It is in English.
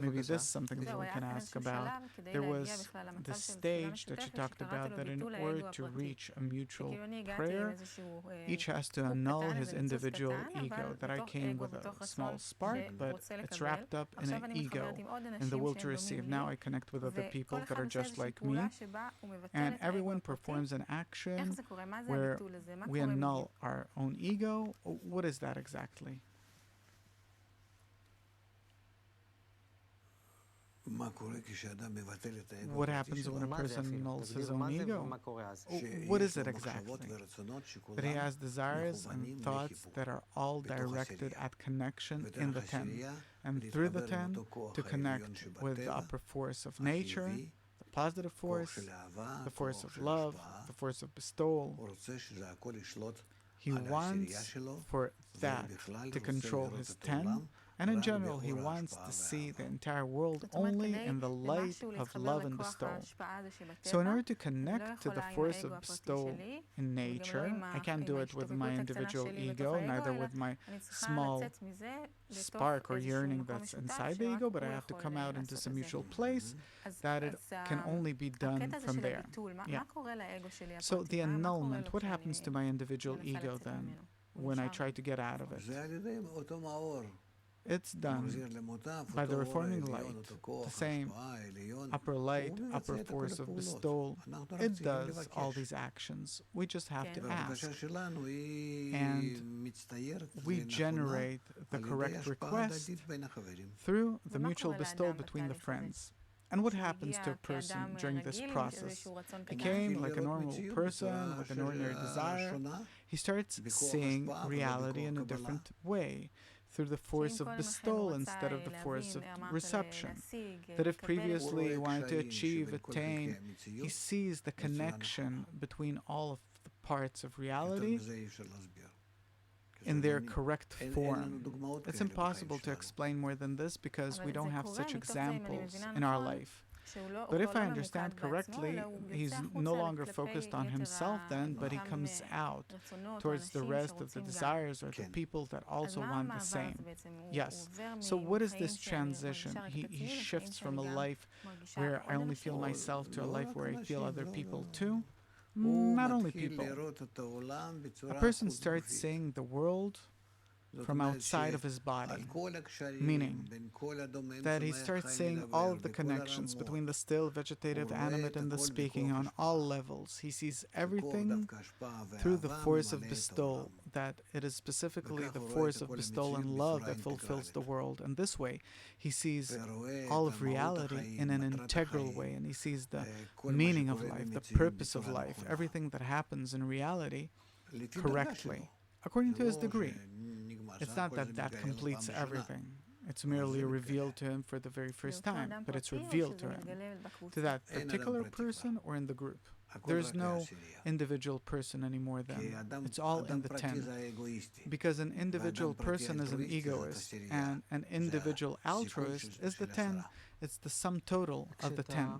maybe this is something that we can ask about. There was the stage that you talked about that in order to reach a mutual prayer, each has to annul his individual ego. That I came with a small spark, but it's wrapped up in an ego and the will to receive. Now I connect with other people that are just like me, and everyone performs an action where we annul our own ego. What is that exactly? What happens when a person annuls his own ego? What is it exactly? That he has desires and thoughts that are all directed at connection in the ten, and through the ten to connect with the upper force of nature, the positive force, the force of love, the force of bestowal. He wants for that to control his ten, and in general, he wants to see the entire world only in the light of love and bestowal. So in order to connect to the force of bestowal in nature, I can't do it with my individual ego, neither with my small spark or yearning that's inside the ego, but I have to come out into some mutual place that it can only be done from there. Yeah. So the annulment, what happens to my individual ego then when I try to get out of it? It's done by the reforming light, the same upper light, upper force of bestowal. It does all these actions. We just have to ask. And we generate the correct request through the mutual bestowal between the friends. And what happens to a person during this process? He came like a normal person with an ordinary desire. He starts seeing reality in a different way, through the force of bestowal instead of the force of reception. That if previously he wanted to achieve, attain, he sees the connection between all of the parts of reality in their correct form. It's impossible to explain more than this because we don't have such examples in our life. But if I understand correctly, he's no longer focused on himself then, but he comes out towards the rest of the desires or the people that also want the same. Yes. So what is this transition? He shifts from a life where I only feel myself to a life where I feel other people too. Not only people. A person starts seeing the world from outside of his body, meaning that he starts seeing all of the connections between the still, vegetative, animate, and the speaking on all levels. He sees everything through the force of bestowal, that it is specifically the force of bestowal and love that fulfills the world. And this way, he sees all of reality in an integral way, and he sees the meaning of life, the purpose of life, everything that happens in reality correctly, according to his degree. It's not that that completes everything. It's merely revealed to him for the very first time, but it's revealed to him, to that particular person or in the group. There's no individual person anymore then. It's all in the ten. Because an individual person is an egoist, and an individual altruist is the ten. It's the sum total of the ten.